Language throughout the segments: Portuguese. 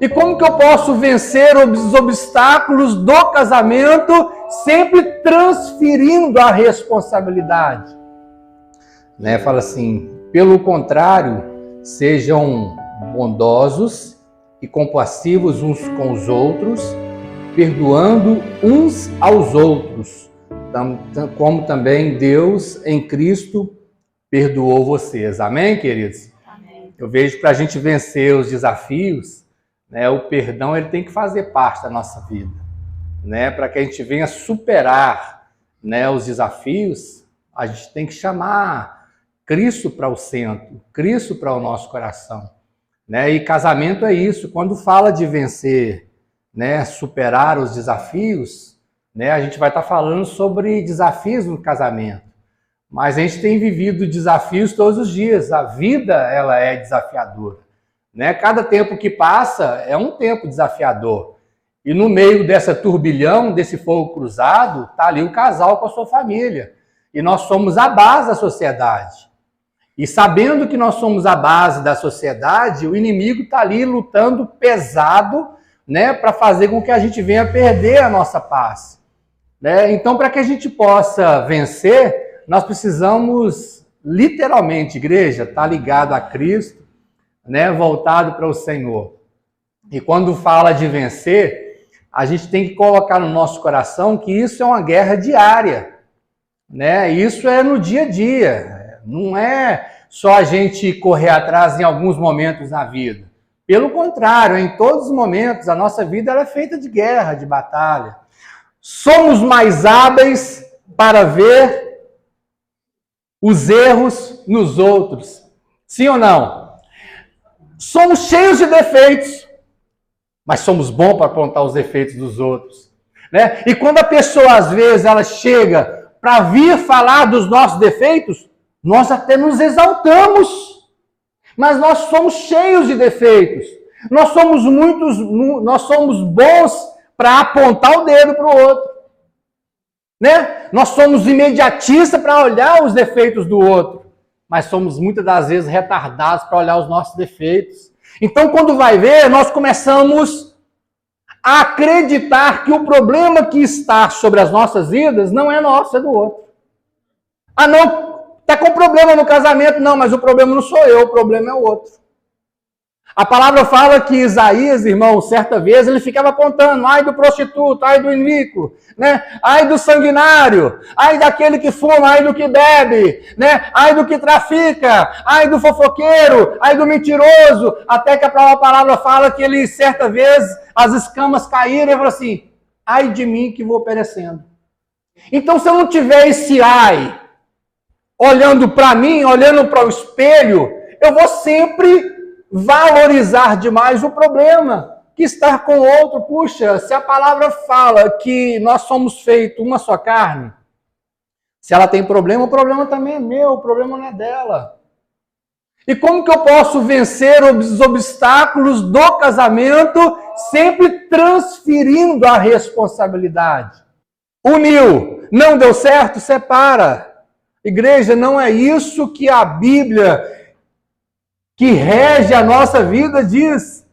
E como que eu posso vencer os obstáculos do casamento sempre transferindo a responsabilidade? Fala assim, pelo contrário, sejam bondosos e compassivos uns com os outros, perdoando uns aos outros, como também Deus em Cristo perdoou vocês. Amém, queridos? Amém. Eu vejo que para a gente vencer os desafios, o perdão ele tem que fazer parte da nossa vida. Para que a gente venha superar os desafios, a gente tem que chamar Cristo para o centro, Cristo para o nosso coração. E casamento é isso. Quando fala de vencer, superar os desafios, a gente vai estar falando sobre desafios no casamento. Mas a gente tem vivido desafios todos os dias. A vida, ela é desafiadora. Cada tempo que passa é um tempo desafiador. E no meio dessa turbilhão, desse fogo cruzado, está ali o casal com a sua família. E nós somos a base da sociedade. E sabendo que nós somos a base da sociedade, o inimigo está ali lutando pesado, para fazer com que a gente venha perder a nossa paz. Então, para que a gente possa vencer, nós precisamos, literalmente, igreja, estar ligado a Cristo, voltado para o Senhor. E quando fala de vencer, a gente tem que colocar no nosso coração que isso é uma guerra diária. Isso é no dia a dia. Não é só a gente correr atrás em alguns momentos na vida. Pelo contrário, em todos os momentos, a nossa vida ela é feita de guerra, de batalha. Somos mais hábeis para ver os erros nos outros. Sim ou não? Somos cheios de defeitos, mas somos bons para apontar os defeitos dos outros. E quando a pessoa, às vezes, ela chega para vir falar dos nossos defeitos, nós até nos exaltamos, mas nós somos cheios de defeitos. Nós somos bons para apontar o dedo para o outro. Nós somos imediatistas para olhar os defeitos do outro, mas somos muitas das vezes retardados para olhar os nossos defeitos. Então, quando vai ver, nós começamos a acreditar que o problema que está sobre as nossas vidas não é nosso, é do outro. Não, está com problema no casamento, não, mas o problema não sou eu, o problema é o outro. A palavra fala que Isaías, irmão, certa vez, ele ficava apontando, ai do prostituto, ai do iníquo, ai do sanguinário, ai daquele que fuma, ai do que bebe, ai do que trafica, ai do fofoqueiro, ai do mentiroso, até que a palavra fala que ele, certa vez, as escamas caíram e falou assim, ai de mim que vou perecendo. Então, se eu não tiver esse ai, olhando para mim, olhando para o espelho, eu vou sempre valorizar demais o problema que está com o outro. Puxa, se a palavra fala que nós somos feitos uma só carne, se ela tem problema, o problema também é meu, o problema não é dela. E como que eu posso vencer os obstáculos do casamento sempre transferindo a responsabilidade? Uniu, não deu certo, separa. Igreja, não é isso que a Bíblia, que rege a nossa vida, diz.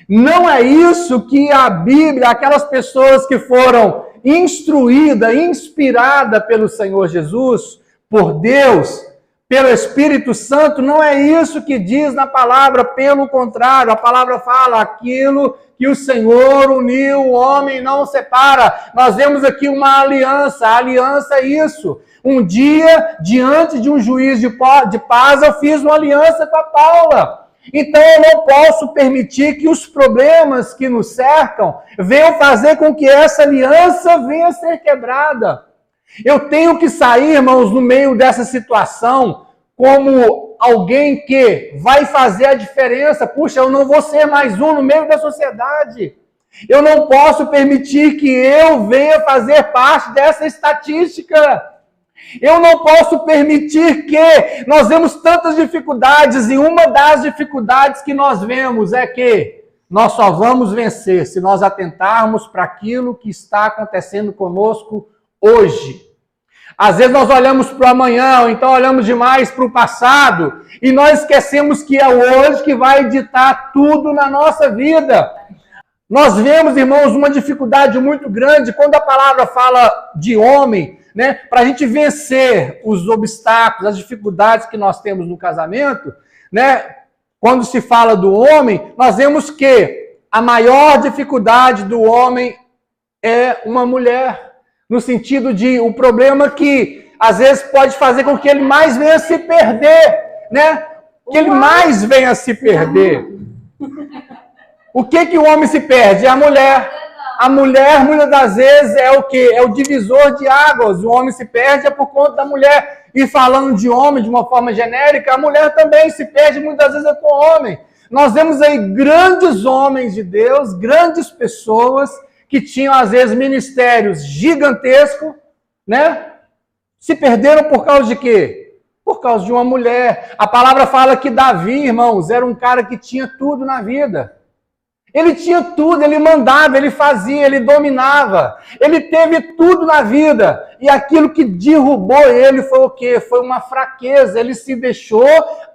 Não é isso que a Bíblia, aquelas pessoas que foram instruídas, inspiradas pelo Senhor Jesus, por Deus, pelo Espírito Santo, não é isso que diz na palavra. Pelo contrário, a palavra fala aquilo que o Senhor uniu, o homem não separa. Nós vemos aqui uma aliança. A aliança é isso. Um dia, diante de um juiz de paz, eu fiz uma aliança com a Paula. Então eu não posso permitir que os problemas que nos cercam venham fazer com que essa aliança venha a ser quebrada. Eu tenho que sair, irmãos, no meio dessa situação como alguém que vai fazer a diferença. Puxa, eu não vou ser mais um no meio da sociedade. Eu não posso permitir que eu venha fazer parte dessa estatística. Eu não posso permitir que nós vemos tantas dificuldades, e uma das dificuldades que nós vemos é que nós só vamos vencer se nós atentarmos para aquilo que está acontecendo conosco hoje. Às vezes nós olhamos para o amanhã, ou então olhamos demais para o passado, e nós esquecemos que é hoje que vai ditar tudo na nossa vida. Nós vemos, irmãos, uma dificuldade muito grande quando a palavra fala de homem, né? Para a gente vencer os obstáculos, as dificuldades que nós temos no casamento, né? Quando se fala do homem, nós vemos que a maior dificuldade do homem é uma mulher, no sentido de o problema que às vezes pode fazer com que ele mais venha a se perder, né? Que ele mais venha a se perder. O que o homem se perde? É a mulher. A mulher, muitas das vezes, é o quê? É o divisor de águas. O homem se perde é por conta da mulher. E falando de homem de uma forma genérica, a mulher também se perde muitas vezes é com o homem. Nós vemos aí grandes homens de Deus, grandes pessoas que tinham, às vezes, ministérios gigantescos, né? Se perderam por causa de quê? Por causa de uma mulher. A palavra fala que Davi, irmãos, era um cara que tinha tudo na vida. Ele tinha tudo, ele mandava, ele fazia, ele dominava. Ele teve tudo na vida. E aquilo que derrubou ele foi o quê? Foi uma fraqueza. Ele se deixou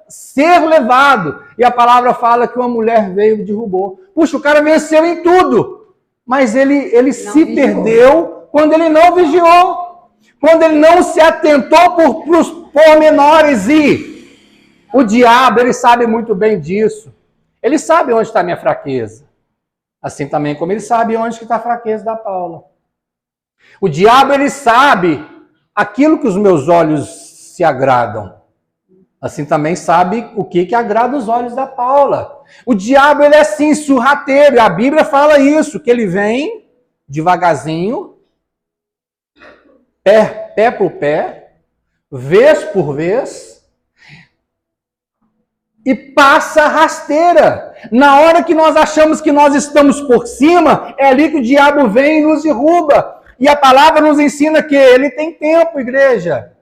ser levado. E a palavra fala que uma mulher veio e derrubou. Puxa, o cara venceu em tudo. Mas ele se perdeu quando ele não vigiou. Quando ele não se atentou para os pormenores. E o diabo, ele sabe muito bem disso. Ele sabe onde está a minha fraqueza. Assim também como ele sabe onde está a fraqueza da Paula. O diabo, ele sabe aquilo que os meus olhos se agradam. Assim também sabe o que agrada os olhos da Paula. O diabo, ele é assim, surrateiro. E a Bíblia fala isso, que ele vem devagarzinho, pé por pé, vez por vez, e passa rasteira. Na hora que nós achamos que nós estamos por cima, é ali que o diabo vem e nos derruba. E a palavra nos ensina que ele tem tempo, igreja.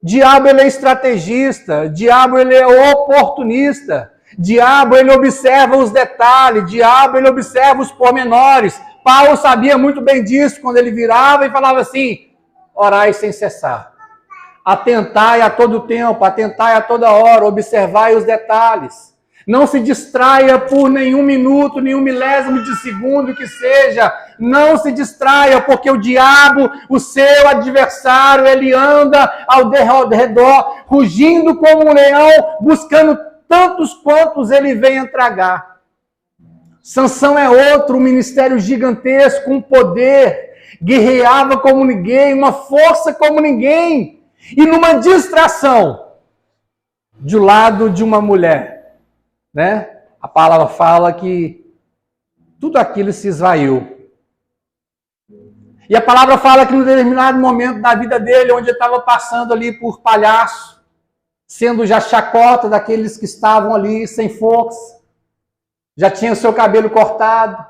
Diabo, ele é estrategista. Diabo, ele é oportunista. Diabo, ele observa os detalhes. Diabo, ele observa os pormenores. Paulo sabia muito bem disso quando ele virava e falava assim: orai sem cessar. Atentai a todo tempo, atentai a toda hora, observai os detalhes. Não se distraia por nenhum minuto, nenhum milésimo de segundo que seja. Não se distraia, porque o diabo, o seu adversário, ele anda ao redor, rugindo como um leão, buscando tantos quantos ele vem tragar. Sansão é outro, um ministério gigantesco, um poder, guerreava como ninguém, uma força como ninguém. E numa distração, do lado de uma mulher, né? A palavra fala que tudo aquilo se esvaiu. E a palavra fala que em determinado momento da vida dele, onde ele estava passando ali por palhaço, sendo já chacota daqueles que estavam ali sem força, já tinha o seu cabelo cortado,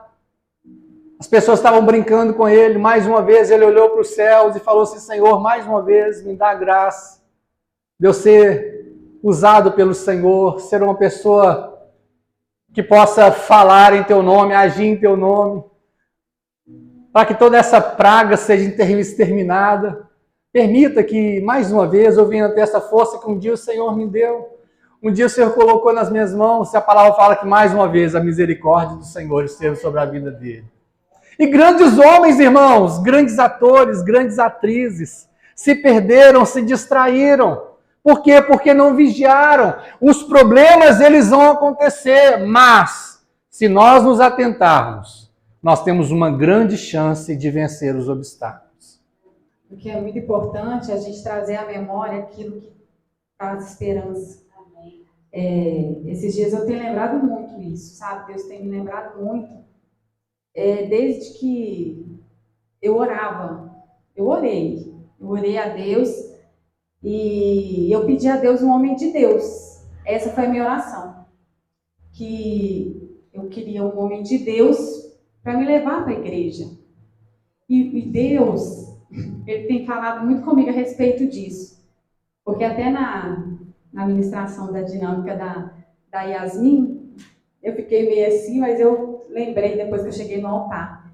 as pessoas estavam brincando com ele. Mais uma vez ele olhou para os céus e falou assim: Senhor, mais uma vez me dá graça de eu ser usado pelo Senhor, ser uma pessoa que possa falar em teu nome, agir em teu nome, para que toda essa praga seja exterminada. Permita que mais uma vez eu venha ter essa força que um dia o Senhor me deu. Um dia o Senhor colocou nas minhas mãos. E a palavra fala que mais uma vez a misericórdia do Senhor esteve sobre a vida dele. E grandes homens, irmãos, grandes atores, grandes atrizes, se perderam, se distraíram. Por quê? Porque não vigiaram. Os problemas, eles vão acontecer, mas se nós nos atentarmos, nós temos uma grande chance de vencer os obstáculos. O que é muito importante é a gente trazer à memória aquilo que traz esperança. Esses dias eu tenho lembrado muito isso, sabe? Deus tem me lembrado muito. Desde que eu orava, eu orei a Deus e eu pedi a Deus um homem de Deus. Essa foi a minha oração, que eu queria um homem de Deus para me levar para a igreja. E Deus, ele tem falado muito comigo a respeito disso, porque até na ministração da dinâmica da Yasmin, eu fiquei meio assim, mas eu lembrei depois que eu cheguei no altar.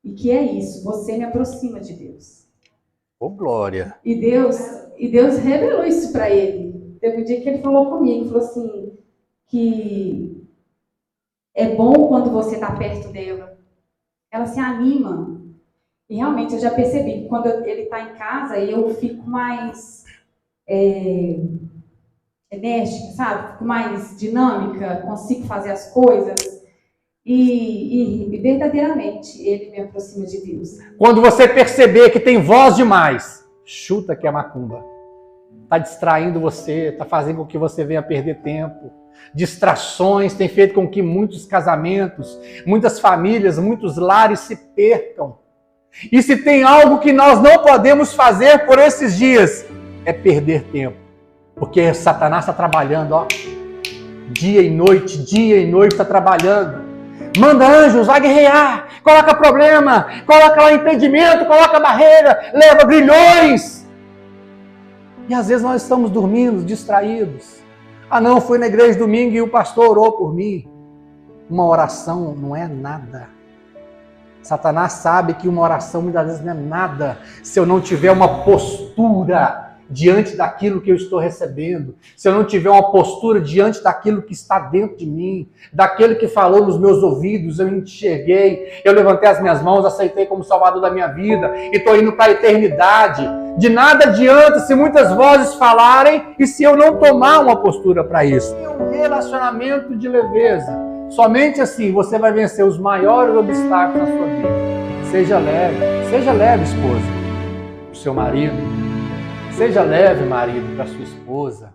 E que é isso, você me aproxima de Deus. Oh, glória! E Deus revelou isso para ele. Teve um dia que ele falou comigo, falou assim, que é bom quando você está perto dela. ela se anima. E realmente eu já percebi que quando ele está em casa, eu fico mais enérgica, sabe? Fico mais dinâmica, consigo fazer as coisas. E verdadeiramente ele me aproxima de Deus. Quando você perceber que tem voz demais, chuta que é macumba. Está distraindo você, está fazendo com que você venha perder tempo. Distrações têm feito com que muitos casamentos, muitas famílias, muitos lares se percam. E se tem algo que nós não podemos fazer por esses dias, é perder tempo. Porque Satanás está trabalhando, ó, dia e noite está trabalhando. Manda anjos, vai guerrear, coloca problema, coloca lá impedimento, coloca barreira, leva grilhões. E às vezes nós estamos dormindo, distraídos. Ah não, fui na igreja domingo e o pastor orou por mim. Uma oração não é nada. Satanás sabe que uma oração muitas vezes não é nada se eu não tiver uma postura diante daquilo que eu estou recebendo, se eu não tiver uma postura diante daquilo que está dentro de mim, daquele que falou nos meus ouvidos, eu enxerguei, eu levantei as minhas mãos, aceitei como Salvador da minha vida e estou indo para a eternidade. De nada adianta se muitas vozes falarem e se eu não tomar uma postura para isso. É um relacionamento de leveza. Somente assim você vai vencer os maiores obstáculos na sua vida. Seja leve, esposa, para o seu marido. Seja leve, marido, para sua esposa.